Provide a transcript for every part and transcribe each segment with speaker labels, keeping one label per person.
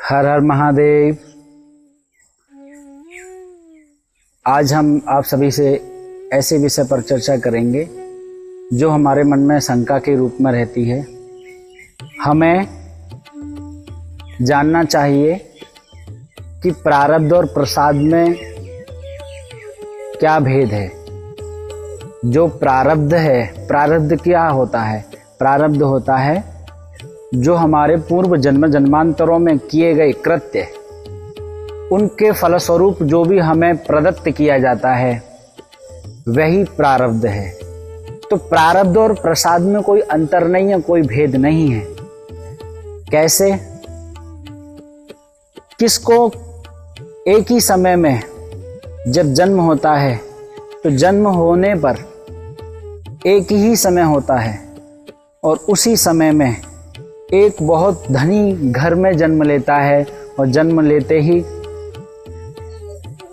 Speaker 1: हर हर महादेव। आज हम आप सभी से ऐसे विषय पर चर्चा करेंगे जो हमारे मन में शंका के रूप में रहती है। हमें जानना चाहिए कि प्रारब्ध और प्रसाद में क्या भेद है। जो प्रारब्ध है, प्रारब्ध क्या होता है? प्रारब्ध होता है जो हमारे पूर्व जन्म जन्मांतरों में किए गए कृत्य, उनके फलस्वरूप जो भी हमें प्रदत्त किया जाता है वही प्रारब्ध है। तो प्रारब्ध और प्रसाद में कोई अंतर नहीं है, कोई भेद नहीं है। कैसे? किसको एक ही समय में जब जन्म होता है तो जन्म होने पर एक ही समय होता है और उसी समय में एक बहुत धनी घर में जन्म लेता है और जन्म लेते ही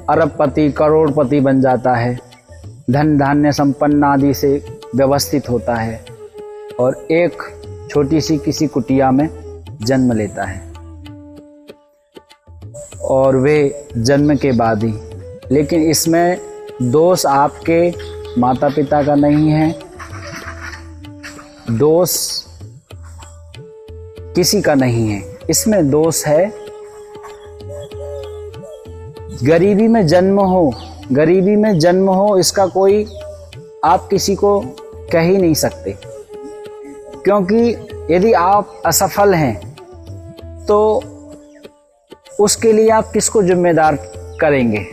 Speaker 1: अरबपति करोड़पति बन जाता है, धन धान्य संपन्न आदि से व्यवस्थित होता है और एक छोटी सी किसी कुटिया में जन्म लेता है। और वे जन्म के बाद ही, लेकिन इसमें दोष आपके माता पिता का नहीं है, दोष किसी का नहीं है। इसमें दोष है गरीबी में जन्म हो, गरीबी में जन्म हो इसका कोई आप किसी को कह ही नहीं सकते, क्योंकि यदि आप असफल हैं तो उसके लिए आप किसको जिम्मेदार करेंगे?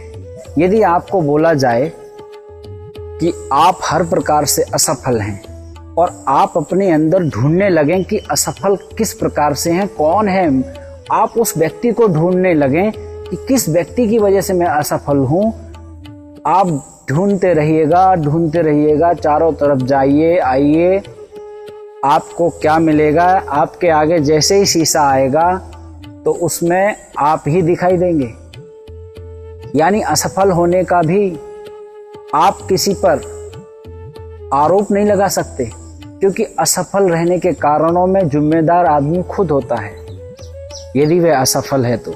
Speaker 1: यदि आपको बोला जाए कि आप हर प्रकार से असफल हैं और आप अपने अंदर ढूंढने लगें कि असफल किस प्रकार से हैं, कौन है, आप उस व्यक्ति को ढूंढने लगें कि किस व्यक्ति की वजह से मैं असफल हूं। आप ढूंढते रहिएगा, चारों तरफ जाइए आइए, आपको क्या मिलेगा? आपके आगे जैसे ही शीशा आएगा तो उसमें आप ही दिखाई देंगे। यानी असफल होने का भी आप किसी पर आरोप नहीं लगा सकते, क्योंकि असफल रहने के कारणों में जिम्मेदार आदमी खुद होता है यदि वह असफल है तो।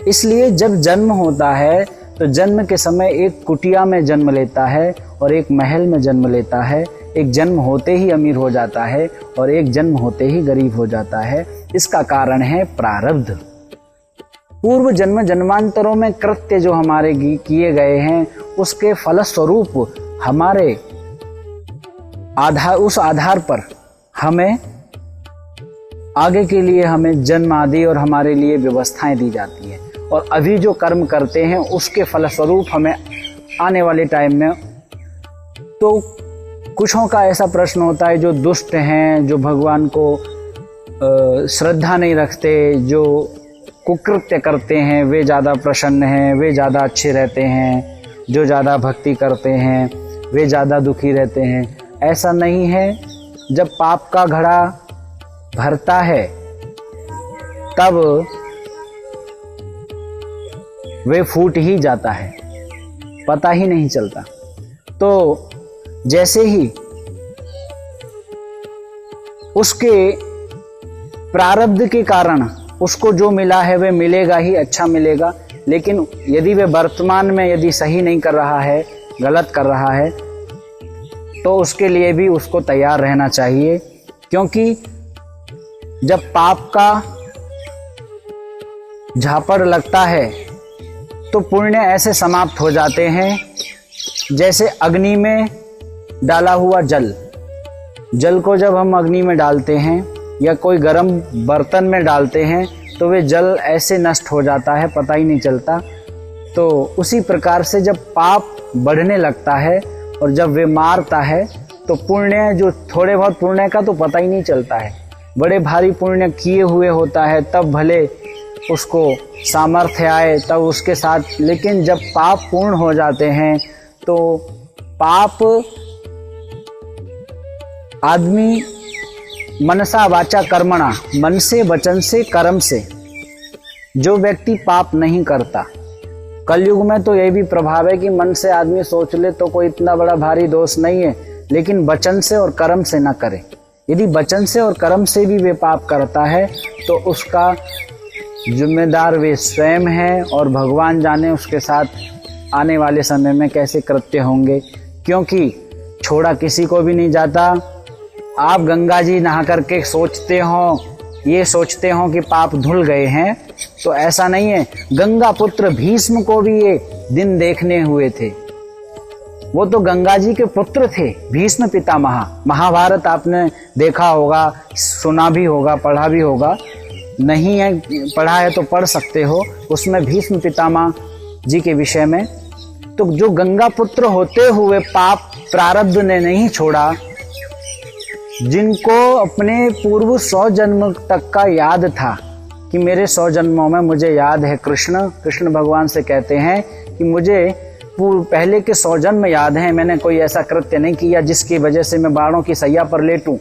Speaker 1: इसलिए जब जन्म होता है तो जन्म के समय एक कुटिया में जन्म लेता है और एक महल में जन्म लेता है। एक जन्म होते ही अमीर हो जाता है और एक जन्म होते ही गरीब हो जाता है। इसका कारण है प्रारब्ध। पूर्व जन्म जन्मांतरों में कृत्य जो हमारे किए गए हैं उसके फलस्वरूप हमारे उस आधार पर हमें आगे के लिए हमें जन्म आदि और हमारे लिए व्यवस्थाएं दी जाती है। और अभी जो कर्म करते हैं उसके फलस्वरूप हमें आने वाले टाइम में, तो कुछों का ऐसा प्रश्न होता है जो दुष्ट हैं, जो भगवान को श्रद्धा नहीं रखते, जो कुकृत्य करते हैं, वे ज़्यादा प्रसन्न हैं, वे ज़्यादा अच्छे रहते हैं, जो ज़्यादा भक्ति करते हैं वे ज़्यादा दुखी रहते हैं। ऐसा नहीं है। जब पाप का घड़ा भरता है तब वे फूट ही जाता है, पता ही नहीं चलता। तो जैसे ही उसके प्रारब्ध के कारण उसको जो मिला है वह मिलेगा ही, अच्छा मिलेगा। लेकिन यदि वह वर्तमान में यदि सही नहीं कर रहा है, गलत कर रहा है, तो उसके लिए भी उसको तैयार रहना चाहिए। क्योंकि जब पाप का झापड़ लगता है तो पुण्य ऐसे समाप्त हो जाते हैं जैसे अग्नि में डाला हुआ जल। जल को जब हम अग्नि में डालते हैं या कोई गर्म बर्तन में डालते हैं तो वे जल ऐसे नष्ट हो जाता है, पता ही नहीं चलता। तो उसी प्रकार से जब पाप बढ़ने लगता है और जब वे मारता है तो पुण्य, जो थोड़े बहुत पुण्य का तो पता ही नहीं चलता है। बड़े भारी पुण्य किए हुए होता है तब भले उसको सामर्थ्य आए तब उसके साथ, लेकिन जब पाप पूर्ण हो जाते हैं तो पाप आदमी मनसा वाचा कर्मणा, मन से वचन से कर्म से जो व्यक्ति पाप नहीं करता। कलयुग में तो यह भी प्रभाव है कि मन से आदमी सोच ले तो कोई इतना बड़ा भारी दोष नहीं है, लेकिन वचन से और कर्म से ना करे। यदि वचन से और कर्म से भी वे पाप करता है तो उसका जिम्मेदार वे स्वयं हैं और भगवान जाने उसके साथ आने वाले समय में कैसे कृत्य होंगे, क्योंकि छोड़ा किसी को भी नहीं जाता। आप गंगा जी नहा करके सोचते हो, ये सोचते हो कि पाप धुल गए हैं, तो ऐसा नहीं है। गंगा पुत्र भीष्म को भी ये दिन देखने हुए थे। वो तो गंगा जी के पुत्र थे, भीष्म पितामह। महाभारत आपने देखा होगा, सुना भी होगा, पढ़ा भी होगा। नहीं है पढ़ा है तो पढ़ सकते हो, उसमें भीष्म पितामह जी के विषय में। तो जो गंगा पुत्र होते हुए पाप प्रारब्ध ने नहीं छोड़ा, जिनको अपने पूर्व 100 जन्म तक का याद था कि मेरे 100 जन्मों में मुझे याद है, कृष्ण भगवान से कहते हैं कि मुझे पहले के 100 जन्म याद हैं, मैंने कोई ऐसा कृत्य नहीं किया जिसकी वजह से मैं बाणों की सैया पर लेटूं,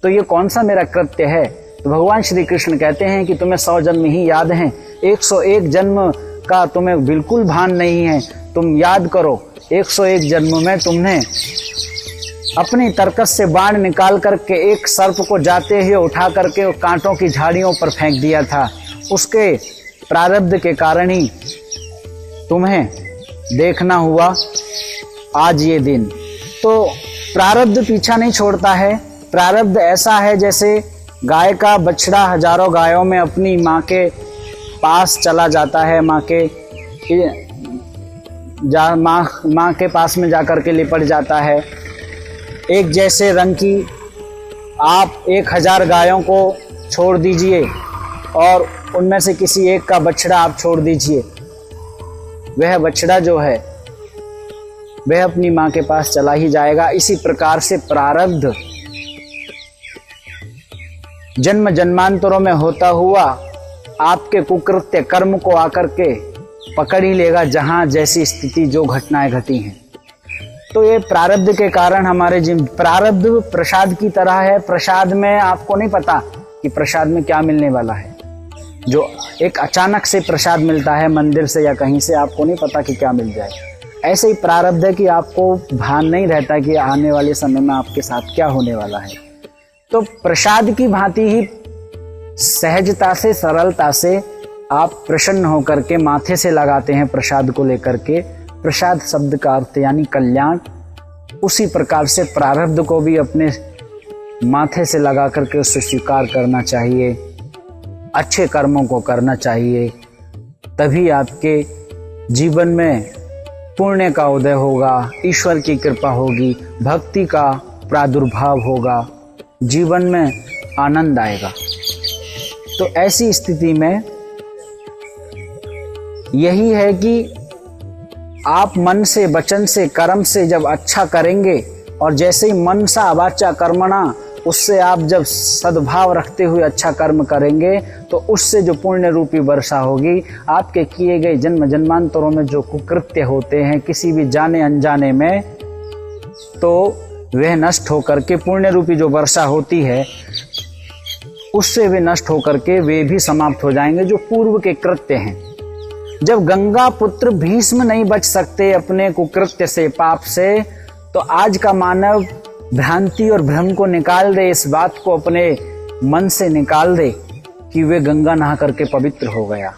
Speaker 1: तो ये कौन सा मेरा कृत्य है। तो भगवान श्री कृष्ण कहते हैं कि तुम्हें 100 जन्म ही याद हैं, 101 जन्म का तुम्हें बिल्कुल भान नहीं है। तुम याद करो, 101 जन्म में तुमने अपनी तरकस से बाण निकाल करके एक सर्प को जाते हुए उठा करके कांटों की झाड़ियों पर फेंक दिया था। उसके प्रारब्ध के कारण ही तुम्हें देखना हुआ आज ये दिन। तो प्रारब्ध पीछा नहीं छोड़ता है। प्रारब्ध ऐसा है जैसे गाय का बछड़ा हजारों गायों में अपनी माँ के पास चला जाता है, माँ के पास में जाकर के लिपट जाता है। एक जैसे रंग की आप 1000 गायों को छोड़ दीजिए और उनमें से किसी एक का बछड़ा आप छोड़ दीजिए, वह बछड़ा जो है वह अपनी माँ के पास चला ही जाएगा। इसी प्रकार से प्रारब्ध जन्म जन्मांतरों में होता हुआ आपके कुकृत्य कर्म को आकर के पकड़ ही लेगा, जहां जैसी स्थिति जो घटनाएं घटी हैं। तो ये प्रारब्ध के कारण हमारे प्रारब्ध प्रसाद की तरह है। प्रसाद में आपको नहीं पता कि प्रसाद में क्या मिलने वाला है। जो एक अचानक से प्रसाद मिलता है मंदिर से या कहीं से, आपको नहीं पता कि क्या मिल जाए। ऐसे ही प्रारब्ध है कि आपको भान नहीं रहता कि आने वाले समय में आपके साथ क्या होने वाला है। तो प्रसाद की भांति ही सहजता से, सरलता से आप प्रसन्न होकर के माथे से लगाते हैं प्रसाद को लेकर के। प्रसाद शब्द का अर्थ यानी कल्याण। उसी प्रकार से प्रारब्ध को भी अपने माथे से लगा करके उससे स्वीकार करना चाहिए, अच्छे कर्मों को करना चाहिए। तभी आपके जीवन में पुण्य का उदय होगा, ईश्वर की कृपा होगी, भक्ति का प्रादुर्भाव होगा, जीवन में आनंद आएगा। तो ऐसी स्थिति में यही है कि आप मन से, वचन से, कर्म से जब अच्छा करेंगे और जैसे ही मन सा वाचा कर्मणा, उससे आप जब सद्भाव रखते हुए अच्छा कर्म करेंगे तो उससे जो पुण्य रूपी वर्षा होगी, आपके किए गए जन्म जन्मांतरों में जो कुकृत्य होते हैं किसी भी जाने अनजाने में, तो वह नष्ट होकर के पुण्य रूपी जो वर्षा होती है उससे वे नष्ट होकर के वे भी समाप्त हो जाएंगे जो पूर्व के कृत्य हैं। जब गंगा पुत्र भीष्म नहीं बच सकते अपने कुकृत्य से, पाप से, तो आज का मानव भ्रांति और भ्रम को निकाल दे, इस बात को अपने मन से निकाल दे कि वे गंगा नहा करके पवित्र हो गया।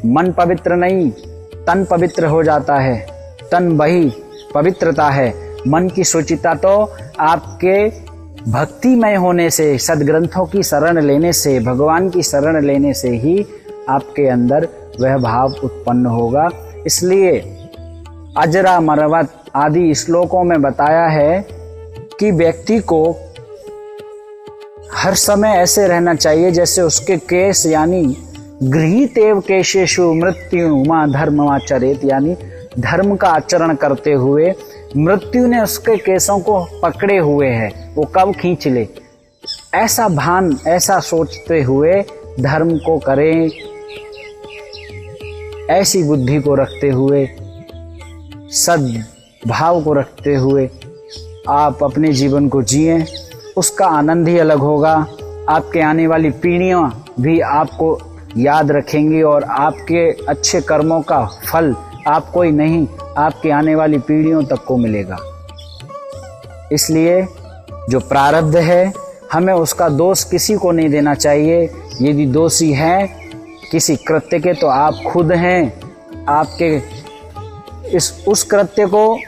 Speaker 1: मन पवित्र नहीं, तन पवित्र हो जाता है। तन वही पवित्रता है। मन की शुचिता तो आपके भक्तिमय होने से, सदग्रंथों की शरण लेने से, भगवान की शरण लेने से ही आपके अंदर वह भाव उत्पन्न होगा। इसलिए अजरा मरवत आदि श्लोकों में बताया है कि व्यक्ति को हर समय ऐसे रहना चाहिए जैसे उसके केश, यानी गृहीतेव केशेषु मृत्यु मा धर्ममाचरेत, यानी धर्म का आचरण करते हुए मृत्यु ने उसके केशों को पकड़े हुए है, वो कब खींच ले, ऐसा भान, ऐसा सोचते हुए धर्म को करें। ऐसी बुद्धि को रखते हुए, सद्भाव को रखते हुए आप अपने जीवन को जिएं, उसका आनंद ही अलग होगा। आपके आने वाली पीढ़ियां भी आपको याद रखेंगी और आपके अच्छे कर्मों का फल आपको ही नहीं, आपके आने वाली पीढ़ियों तक को मिलेगा। इसलिए जो प्रारब्ध है, हमें उसका दोष किसी को नहीं देना चाहिए। यदि दोषी है किसी कृत्य के तो आप खुद हैं। आपके उस कृत्य को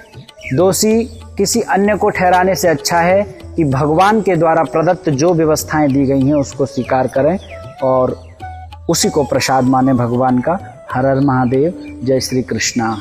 Speaker 1: दोषी किसी अन्य को ठहराने से अच्छा है कि भगवान के द्वारा प्रदत्त जो व्यवस्थाएं दी गई हैं उसको स्वीकार करें और उसी को प्रसाद माने भगवान का। हर हर महादेव। जय श्री कृष्णा।